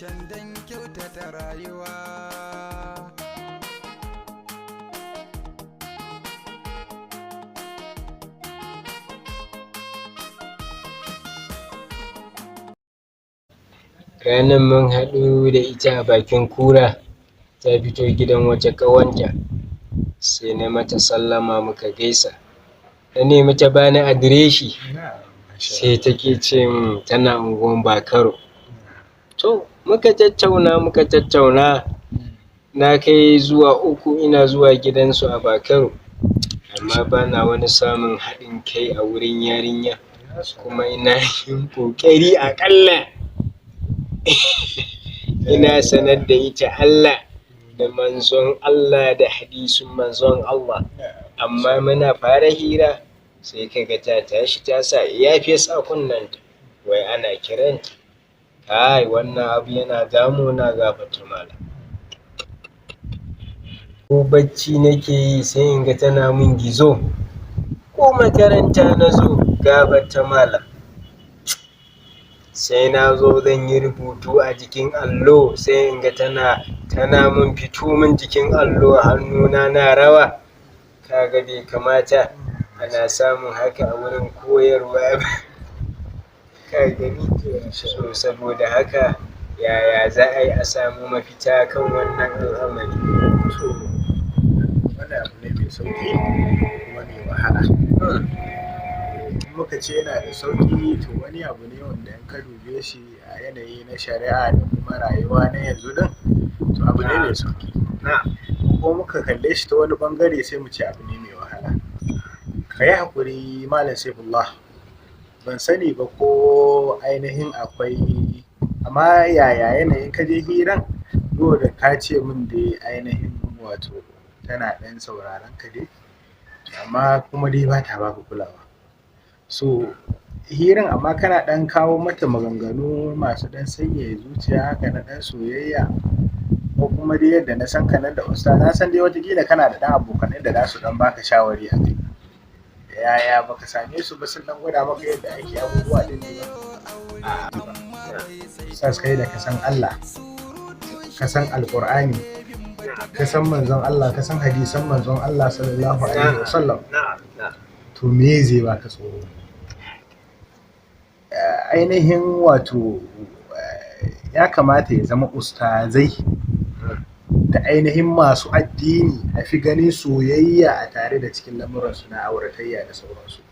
foundation don kyautata rayuwa. Ranar mun haɗu da ita a bakin kura, ta fito gidan wata ƙawanta, sai na mata sallama muka gaisa. Na nemi ta bani adireshi, sai take ce min tana unguwan Bakaro. To muka tattauna, na kai zuwa 3 ina zuwa gidansu a Bakaro, amma bana wani samun haɗin kai a wurin yarinya, kuma ina yin ƙoƙari aƙalla ina sanar da ita Allah da manzon Allah da hadisin manzon Allah, amma muna fara hira sai kaga ta tashi ta sa earpiece a kunnenta, wai ana kiranta. Kai, wannan abu yana damuna gafata malam. Ko bacci nake yi sai in ga tana min gizo, ko makaranta na zo gafata malam, sai na zo zan yi rubutu a jikin allo sai in ga tana min fito min jikin allo, hannuna na rawa. Kaga bai kamata ana samun haka a wurin koyarwa ba. Ka gani? So saboda haka yaya za a yi a samu mafita kan wannan al'amari? Wani abu ne mai sauƙi kuma mai wahala. In muka ce yana da sauƙi, to wani abu ne wanda in ka dube shi a yanayi na shari'a da kuma rayuwa na yanzu din, to abu ne mai sauƙi. Ko muka kalle shi ta wani ɓangare sai mu ce abu ne mai wahala. Ka yi haƙuri Malam Saifullah, ban sani ba ko ainihin akwai, amma yaya yanayin ka je hiran, dole ka ce min dai ainihin wato tana ɗan sauraron ka dai, amma kuma dai ba ta baka kulawa. So hiran amma kana ɗan kawo mata maganganu masu ɗan sanyaya zuciya haka na ɗan soyayya, ko kuma dai yadda na san ka nan da usta, na san dai watakila kana da ɗan abokanai da za su ɗan baka shawari a kai. Yaya baka same su ba sun ɗan gwada maka yadda ake abubuwa ɗin ne ba? Sas kai da ka san Allah, ka san Alƙur'ani, ka san manzon Allah, ka san hadisan manzon Allah sallallahu alaihi wasallam, to me zai baka tsoro? Ainihin wato ya kamata ya zama ustazai da ainihin masu addini a fi ganin soyayya a tare da cikin lamuransu na auratayya da sauransu.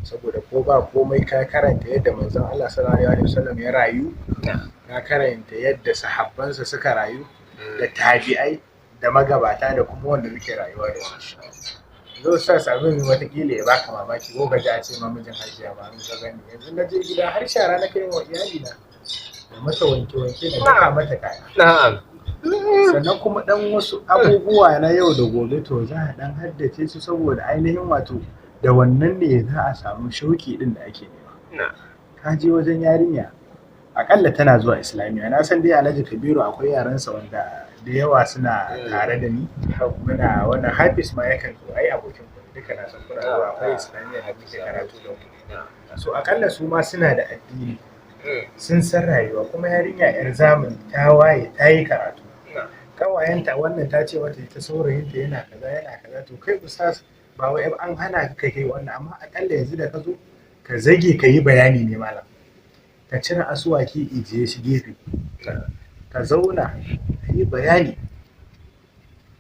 Saboda ko ba komai ka karanta yadda manzon Allah sallallahu alaihi wasallam ya rayu, ka karanta yadda sahabbansa suka rayu, da tabi'ai da magabata da kuma wanda muke rayuwa da su. Zo sa sabin watakila ya baka mamaki, ko ka ji a ce mamijin hajiya ba mun ga gani. Yanzu na je gida har shara na kai wa iyalina, da mata wanke-wanke da daka mata kaya. Sannan kuma ɗan wasu abubuwa na yau da gobe to za a ɗan haddace su, saboda ainihin wato da wannan ne za a samu shauƙi ɗin da ake nema. Ka je wajen yarinya, aƙalla tana zuwa Islamiyya. Na san dai Alhaji Kabiru akwai yaransa wanda da yawa suna tare da ni. Muna wannan Hafiz ma yakan zo, ai abokin ku duka na san kuna zuwa akwai Islamiyya da muke karatu da ku. So aƙalla su ma suna da addini, sun san rayuwa, kuma yarinya 'yar zamani ta waye ta yi karatu. Kawayenta wannan ta ce mata ta saurayinta yana kaza, to kai ustaz ba wai an hana ka kai wannan, amma aƙalla yanzu da ka zo ka zage ka yi bayani ne malam. Ka cire asuwaki ijiye shi gefe, ka zauna ka yi bayani.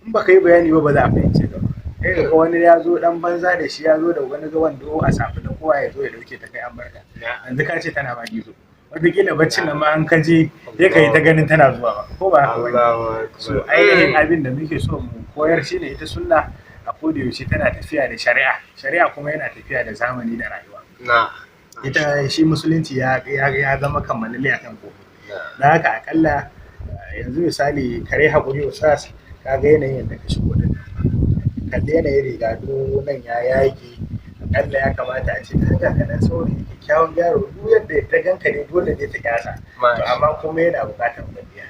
In ba ka yi bayani ba za a fahimce ka ba. Kai ga wani ya zo ɗan banza da shi, ya zo da wani ga wando a safi da kowa ya zo ya ɗauke ta kai an barka. Yanzu ka ce tana ma gizo. Wataƙila baccin nan ma an ka je sai ka yi ta ganin tana zuwa ba, ko ba haka ba? So ainihin abin da muke so mu koyar shi ne ita sunna a koda yaushe tana tafiya da shari'a kuma yana tafiya da zamani da rayuwa. Ita shi musulunci ya zama kammalalle a kan komai. Da haka aƙalla yanzu misali kare haƙuri ustaz, ka ga yanayin da ka shigo din, kalli yanayin riga nan ya yage, aƙalla ya kamata a ce ka ga kaɗan saurayi kyakkyawan yaro, duk yadda ta ganka ne dole ne ta kyasa, to amma kuma yana buƙatar kwalliya.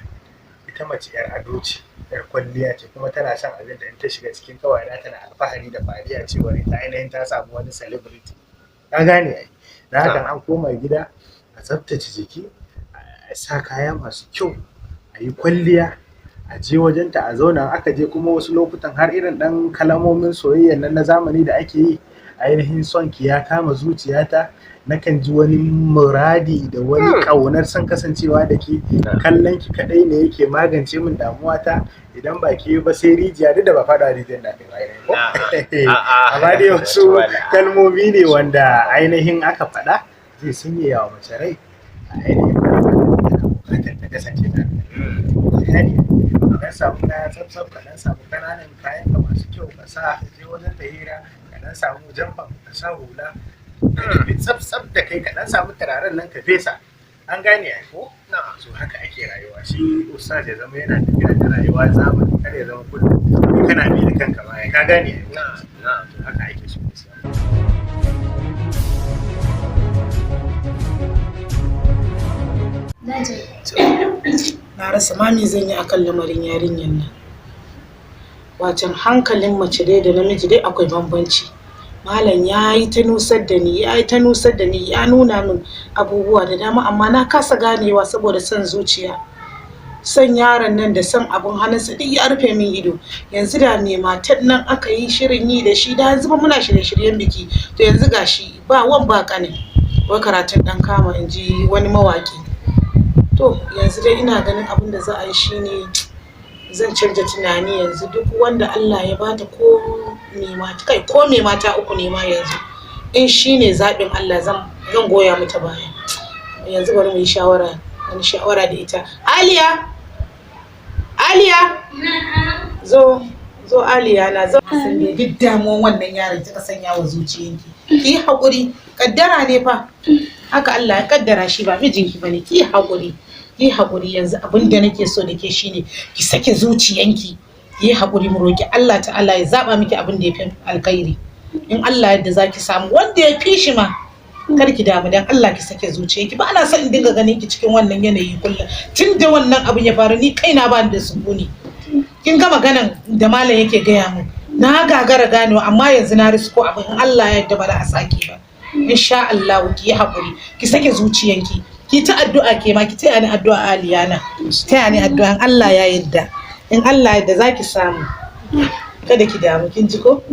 Ita mace 'yar ado ce, 'yar kwalliya ce, kuma tana son abin da in ta shiga cikin kawai tana alfahari da fariya cewa ita ainihin ta samu wani celebrity. Ka gane ai. Da haka an koma gida a tsaftace jiki, sa kaya masu kyau, a yi kwalliya, a je wajenta a zauna. Aka je kuma wasu lokutan har irin ɗan kalamomin soyayya nan na zamani da ake yi, ainihin son ki ya kama zuciyata, nakan ji wani muradi da wani ƙaunar son kasancewa da ke, kallon ki kaɗai ne yake magance min damuwata, idan ba ki ba sai rijiya, duk da ba faɗa rijiyar na kai amma dai wasu kalmomi ne wanda ainihin aka faɗa zai sanyaya wa mace rai a ainihin bukatar ta kasance da yani ka samu kaya tsaf ka dan samu kananan kayan ka masu kyau ka sa ka je wajen ta hira, ka dan samu jamfa ka sa hula ka tafi tsaf da kai, ka dan samu turaren nan ka fesa. An gane ai ko? So haka ake rayuwa. Shi ustaz ya zama yana tafiya da rayuwa zamani, kar ya zama kullum kana bi da kanka ma, ka gane ai. To haka ake so. Na rasa ma me zan yi akan lamarin yarinyar nan. Wacan hankalin mace dai da namiji dai akwai bambanci. Malam ya yi ta nusar da ni, ya nuna min abubuwa da dama, amma na kasa ganewa saboda son zuciya. Son yaron nan da son abun hannunsa duk ya rufe min ido. Yanzu da me matar nan aka yi shirin yi da shi, da yanzu ba muna shirye-shiryen biki. To yanzu gashi ba wan ba kanin. Wai karatun ɗan kama, in ji wani mawaki. To yanzu dai ina ganin abin da za a yi shine zan canja tunani yanzu. Duk wanda Allah ya bata ko me mata uku ne ma yanzu, in shine zaɓin Allah zan goya mata baya. Yanzu bari mu yi shawara da ita. Aliya zo Aliya na zo. San me duk damuwan wannan yaron kika sanya wa zuciyanki. Ki yi haƙuri, kaddara ne fa. Haka Allah ya kaddara shi, ba mijinki bane. Ki yi haƙuri yanzu. Abin da nake so da ke shine ki sake zuciyanki, ki yi haƙuri, mu roki Allah ta'ala ya zaba miki abin da ya fi alkhairi. In Allah yadda zaki samu wanda ya fi shi ma, kar ki damu, dan Allah ki sake zuciyanki. Ba ana son in dinga ganin ki cikin wannan yanayi kullum. Tun da wannan abin ya faru ni kaina ba ni da sukuni. Kin ga maganan da malam yake gaya min, na gagara ganewa, amma yanzu na risko abin. In Allah ya yarda ba za a sake ba. Insha Allah ki yi haƙuri, ki sake zuciyanki, ki ta addu'a, ke ma ki taya ni addu'a. Aliyana taya ni addu'a. In Allah ya yarda, in Allah ya yarda zaki samu. Kada ki damu, kin ji ko?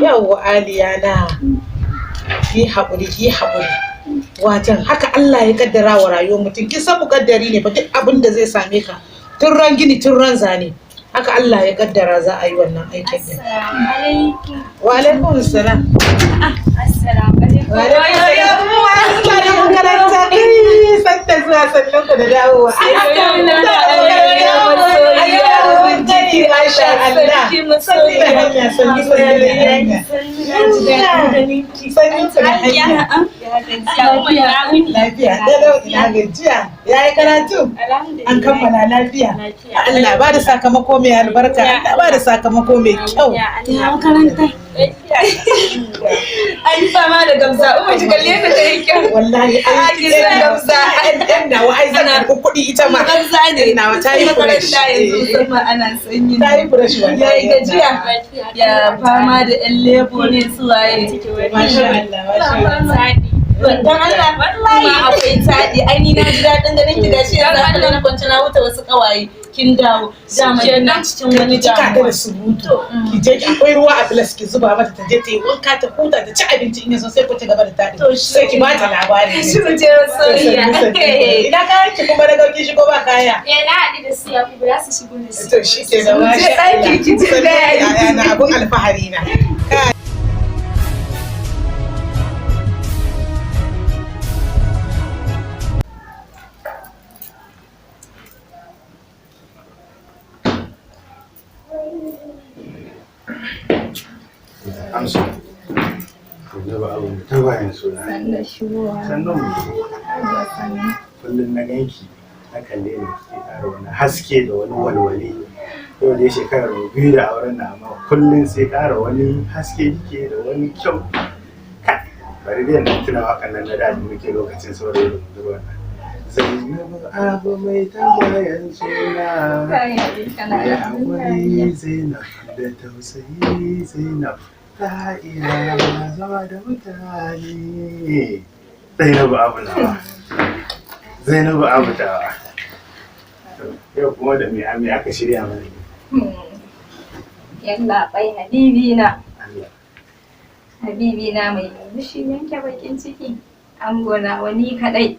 Yawwa Aliyana, ki yi haƙuri. Watan haka Allah ya kaddara wa rayuwar mutum. Kin san muƙaddari ne fa, duk abin da zai same ka, tun ran gini tun ran zane, haka Allah ya kaddara za a yi wannan aikin din. Wa alaikum assalam. Assalamu alaikum. Wa alaikum assalam. Santa zuwa, sannan ku da dawowa. Masha Allah. Sanni da hanya, sanni da hanya. Lafiya, ina gajiya. Ya yi karatu? An kammala lafiya. Allah ba da sakamako mai albarka, Allah ba da sakamako mai kyau. Ya makaranta. An yi fama da gamsa, umar ji kalle ta yi kyau. Wallahi an yi gamsa, an nawa ai zana kuɗi ita ma. Gamsa ne. Nawa ta yi fresh. Yanzu sama ana sanyi. Ta yi fresh wallahi. Ya yi gajiya. Ya fama da ƴan lebo ne su waye. Masha Allah, masha Allah. Dan Allah ma akwai taɗi. Ai ni na ji daɗin ganin ki gashi yanzu haka na kwance na wuta wasu ƙawaye. Kin dawo. Dama kina cikin wani cika da surutu. Ki je ki akwai ruwa a filas ki zuba mata, ta je ta yi wanka, ta huta, ta ci abinci, in yaso sai ku ci gaba da taɗi. Sai ki bata labari. Shi mu je soyayya. Ina kayan ki kuma na dauki shigo ba kaya. Na haɗu da su ya fi ba su shigo da su. To shi ke da masha Allah. Ki ji daɗi. Na abun alfahari na. Amsa. Yanzu ba abin da ta bayan suna. Sannan mu. Kullum na ganki, na kalle ne ke ƙara wani haske da wani walwale. Yau dai shekarar mu biyu da auren na, amma kullum sai ƙara wani haske ke da wani kyau. Bari dai na tuna waƙan nan na da muke lokacin saurayi da budurwa. Zainabu abu mai tambayan suna. Ya haƙuri Zainab da tausayi Zainab. Ta iya zama da mutane. Zainabu abu nawa. Zainabu abu tawa. Yau kuma da me aka shirya mana? Yalla bai habibi na. Allah. Habibi na mai murmushi yanke bakin ciki. An gona wani kadai.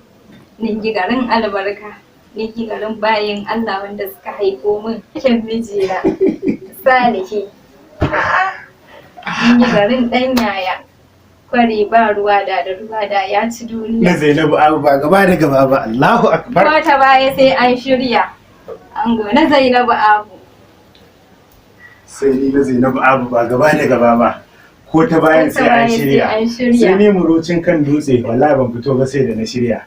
Ninki garin albarka. Ninki garin bayin Allah wanda suka haifo min kyan mijina. Salihi. Ninki garin dan yaya. Kwari ba ruwa da ruwa da ya ci duniya. Na Zainabu Abu ba gaba da gaba ba. Allahu akbar. Ko ta baya sai an shirya. An gona Zainabu Abu. Sai ni na Zainabu Abu ba gaba da gaba ba. Ko ta bayan sai an shirya. Sai ni murocin kan dutse wallahi ban fito ba sai da na shirya.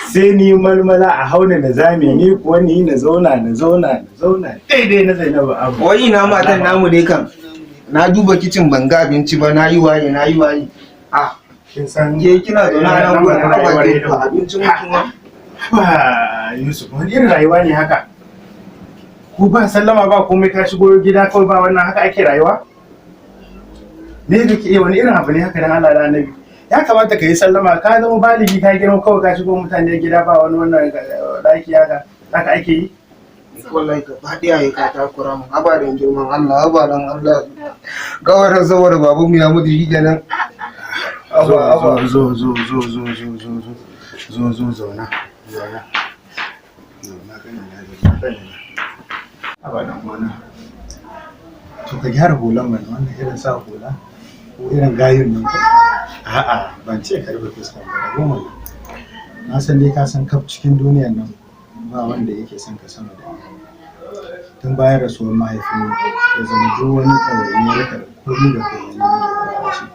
Sai ni malmala a hauna na zame ni kuwa ni na zauna daidai na Zainabu Abu. Wai ina matan namu ne kan. Na duba kicin ban ga abinci ba, na yi waye. Ah, Kin san ke kina zaune a nan gurin ana waje abincin mutum ba Yusuf wani irin rayuwa ne haka? Ku ba sallama ba komai ka shigo gida kawai ba wannan haka ake rayuwa? Me kake wani irin abu ne haka dan Allah da Annabi? Ya kamata ka yi sallama ka zama baligi ka girma kawai ka shigo mutane gida ba wani wannan daki haka ake yi? wallahi ka faɗi a ka takura mu abadan girman Allah abadan Allah gawaran saboda babu mu ya mutu shi kenan zo zauna abadan wannan to ka gyara hulan mana wannan irin sa hula ko irin gayun nan ko a'a ban ce ka rufe fuska ba goma na san dai ka san kaf cikin duniyar nan ba wanda yake son ka sama da ni tun bayan rasuwar mahaifin ya zama duk wani ɗawainiyar ka da komai da komai ne da shi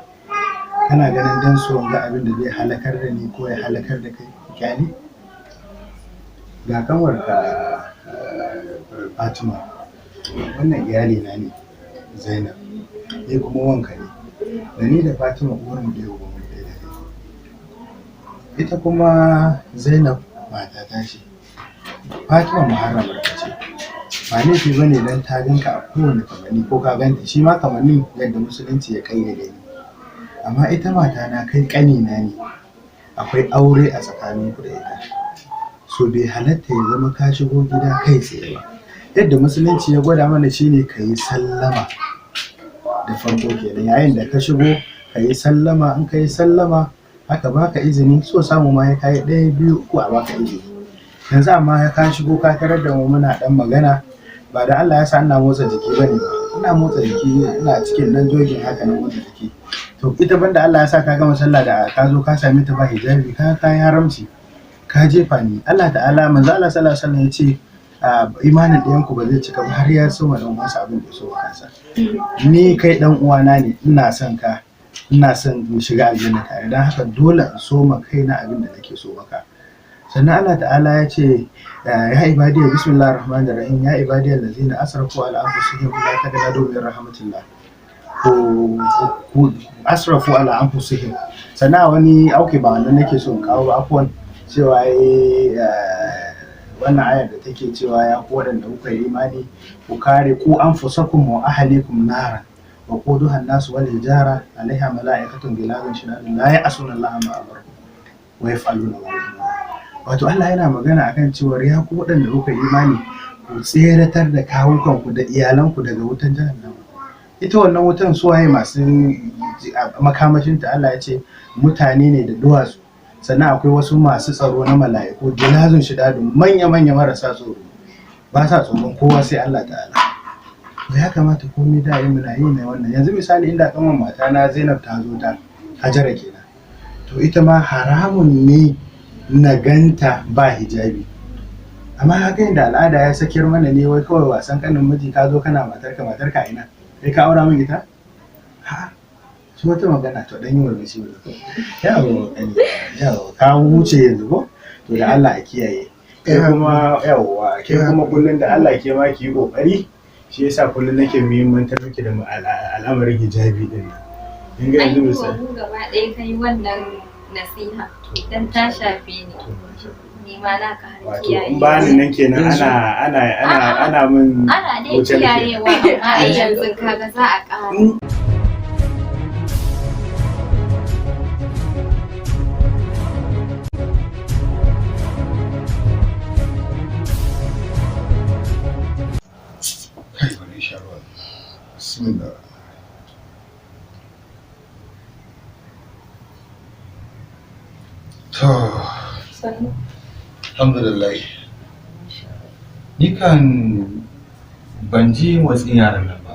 kana ganin dan so ga abin da zai halakar da ni ko ya halakar da kai kyali ga kanwar ka Fatima wannan iyali na ne Zainab ni kuma wanka ne da ni da Fatima uwar mu da yau mu da kai ita kuma Zainab mata ta ce Fatima muharramar ta ce ba laifi ba ne don ta ganka a kowane kamanni ko ka ganta shi ma kamannin yadda musulunci ya kayyade ni amma ita mata na kai ƙanina ne akwai aure a tsakanin ku da ita so bai halatta ya zama ka shigo gida kai tsaye ba yadda musulunci ya gwada mana shine ka yi sallama da farko kenan yayin da ka shigo ka yi sallama in ka yi sallama aka baka izini so samu ma ya kai 1 2 3 a baka izini yanzu amma ka shigo ka tarar da mu muna dan magana ba da Allah ya sa ina motsa jiki bane ba ina motsa jiki ina cikin dan jogin haka nan motsa jiki to ita banda Allah ya sa ka gama sallah da ka zo ka same ta ba hijabi ka haramci ka jefa ni Allah ta'ala manzo Allah sallallahu alaihi wasallam ya ce imanin ɗayan ku ba zai cika ba har ya so ma dan wasu abin da so kansa ni kai dan uwana ne ina son ka ina son mu shiga aljanna tare dan haka dole in so ma kaina abin da nake so maka sannan Allah ta'ala ya ce ya ibadiyya bismillahir rahmanir rahim ya ibadiyal ladzina asrafu ala anfusihim la taqnatu min rahmatillah ko asrafu ala anfusihim sannan wani ba wannan nake so in kawo ba afwan cewa wannan ayar da take cewa ya ku wadanda kuka yi imani ku kare ku anfusakum wa ahlikum naran wa quduha an-nas wal hijara alaiha mala'ikatun gilazun shidadun la ya'suna Allah ma amara wa yaf'aluna ma yu'marun wato Allah yana magana akan cewa ya ku waɗanda kuka imani ku tseratar da kawukanku da iyalanku daga wutan jahannama ita wannan wutan suwaye masu makamashinta Allah ya ce mutane ne da duwatsu sannan akwai wasu masu tsaro na mala'iku gilazun shidadun manya-manya marasa tsoro ba sa tsoron kowa sai Allah ta'ala ya kamata komai da yi muna yi ne wannan yanzu misali inda kanwan mata na Zainab ta zo ta Hajara kenan to ita ma haramun ne na ganta ba hijabi amma haka inda al'ada ya sakir mana ne wai kawai wasan kanin miji ka zo kana matarka ina kai ka aura min ita ha shi wata magana to dan yi murmushi ne yawo ka wuce yanzu ko to da Allah a kiyaye kai kuma kullun da Allah ke ma ki yi kokari shi yasa kullun nake muhimmantar miki da al'amarin hijabi din nan kin ga yanzu misali gaba ɗaya kai wannan nasiha idan ta shafe ni ma na ka har kiyaye in ba ni nan kenan ana min ana dai kiyayewa amma yanzu kaga za a ƙara To, Sannu. alhamdulillah. Ni kan ban ji motsin yaran nan ba.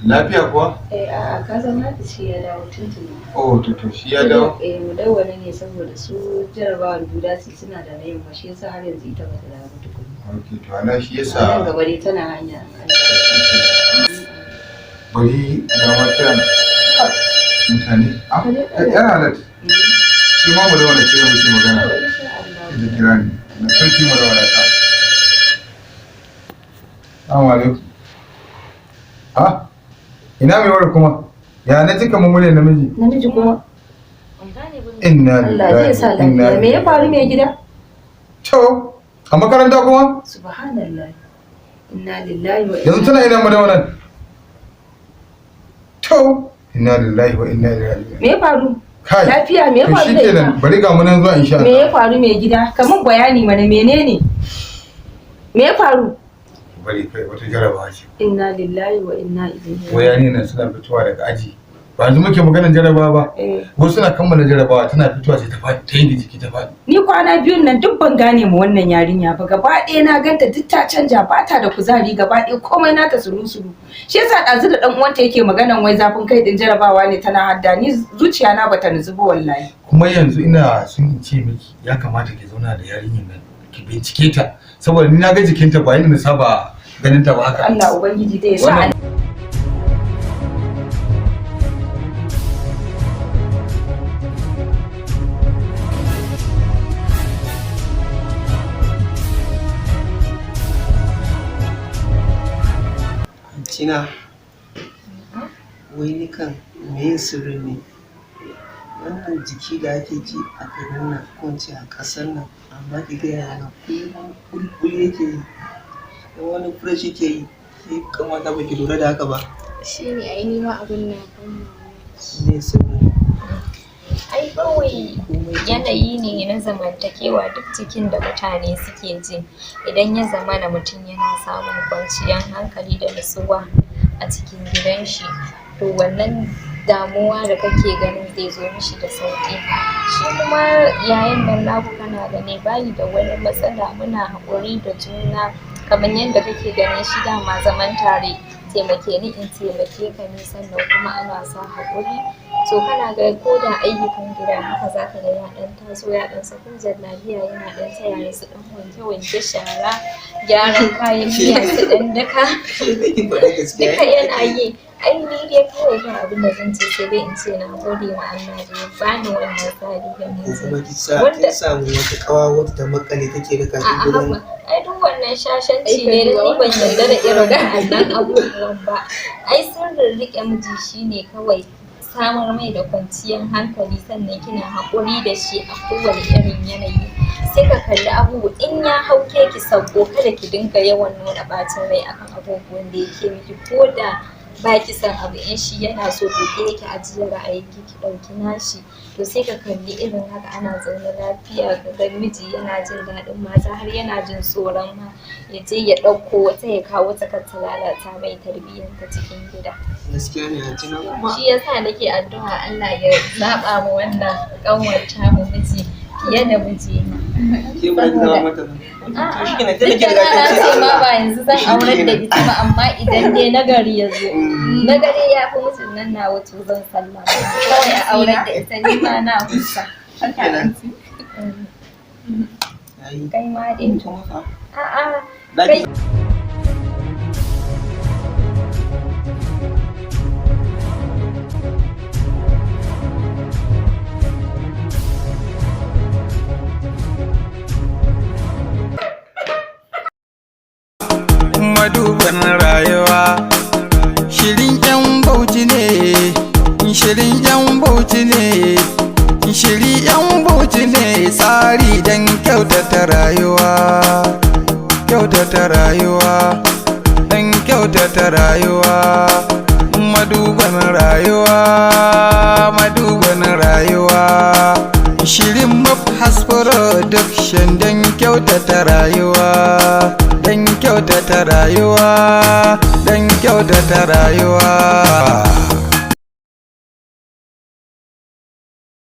Lafiya kuwa? A ka zama da shi ya dawo tuntuni. Oh, to shi ya dawo. Mu dawwana ne saboda su jarabawar guda su suna da na yamma shi yasa har yanzu ita bata dawo tukuni. Okay, to ana shi Nan yasa gaba dai tana hanya. bari da matan mutane. Ah, yana da shi ma mu da wani ce muke magana. Da kira ni. Na sarki mu da wani ta. Assalamu alaikum. Ah, ina mai wani kuma? Ya na jika mummune namiji? Namiji kuma? Inna Allah zai sa lillahi inna lafiya. Me ya faru mai gida? To, a makaranta kuma? Subhanallah. Inna lillahi wa Yanzu tana ina mu da wannan. To, inna lillahi wa inna ilaihi raji'un. Me ya faru? Kai. Lafiya me ya To faru da shikenan, ita? bari ga mu nan zuwa insha Me Allah. ya faru mai gida? Kaman bayani mana menene? Me ya faru? Bari kai wata jarabawa ce. Inna lillahi wa inna ilaihi raji'un. Wayani nan suna fitowa daga aji. Ba yanzu muke maganar jarabawa ba. Wasu suna kammala jarabawa tana fitowa sai ta faɗi, ta yanke jiki ta faɗi. Ni kwana biyun nan duk ban gane mu wannan yarinya ba, gaba ɗaya na ganta duk ta canja, ba ta da kuzari, gaba ɗaya komai nata suru-suru. Shi yasa ɗazu da ɗan uwanta yake maganan wai zafin kai ɗin jarabawa ne tana hadda, ni zuciya na bata nutsu ba wallahi. Kuma yanzu ina son in ce miki ya kamata ki zauna da yarinyar nan ki bincike ta saboda ni na ga jikinta ba yadda na saba ganin ta ba haka. Allah ubangiji dai ya sa Wannan- Tina, wai ni kan me sirri ne? Wannan jiki da ake ji a garin nan ko in ce a ƙasar nan, amma ki ga yana kullum bulbul yake yi. Dan wani fresh yake yi, sai kamata ba ki lura da haka ba. Shi ne ai nima abin na Me sirri? ai kawai yanayi ne na zamantakewa duk cikin da mutane suke ji idan ya zama na mutum yana samun kwanciyar hankali da nutsuwa a cikin gidan shi to wannan damuwa da kake ganin zai zo mishi da sauƙi shi kuma yayin nan naku kana gani bayi da wani matsala muna haƙuri da juna kamar yadda kake ganin shi dama zaman tare taimake ni in taimake ka ne sannan kuma ana sa haƙuri to kana ga ko da ayyukan gida haka za ka ga ya ɗan taso ya ɗan sako jallabiya yana ɗan taya ni su ɗan wanke shara gyaran kayan miya su ɗan daka duka yana yi ai ni dai kawai ba abin da zan ce sai dai in ce na gode ma Allah da ya bani wannan tsari da ni Kuma kin samu wata ƙawa wadda ta makale take da kafin a'a gurin. ai duk wannan shashanci ne da ni ban yarda da irin wannan abubuwan ba ai sirrin riƙe miji shine kawai samar mai da kwanciyar hankali sannan kina haƙuri da shi a kowane irin yanayi sai ka kalli abubuwa in ya hauke ki sauko kada ki dinga yawan nuna ɓacin rai akan abubuwan da yake miki ko da ba ki san abu in shi yana so to ke yake ajiyar ra'ayinki ki ɗauki nashi to sai ka kalli irin haka ana zaune lafiya ka ga miji yana jin daɗin mata har yana jin tsoron ma ya je ya ɗauko wata ya kawo ta kar ta lalata mai tarbiyyanta cikin gida. Gaskiya ne a Tina kuma. Shi yasa nake addu'a Allah ya zaɓa mu wannan ƙanwata mu miji fiye da mijina. Ke ba ki zama mata ba. A'a, Shi kenan, duk tunda kin da riga na kin ce ce ma Allah. ba yanzu zan aurar da ita ba amma idan dai nagari ya zo nagari ya fi mutum nan na wato zan sallama kawai a aurar da ita ni ma na huta. Kenan. Yayi. Kai ma dai. Kuma fa. A'a, Laki. Maduban rayuwa shirin yan bauchi ne shirin yan bauchi ne shiri yan bauchi ne tsari don kyautata rayuwa don kyautata rayuwa maduban rayuwa shirin mabhas production don kyautata rayuwa don kyautata rayuwa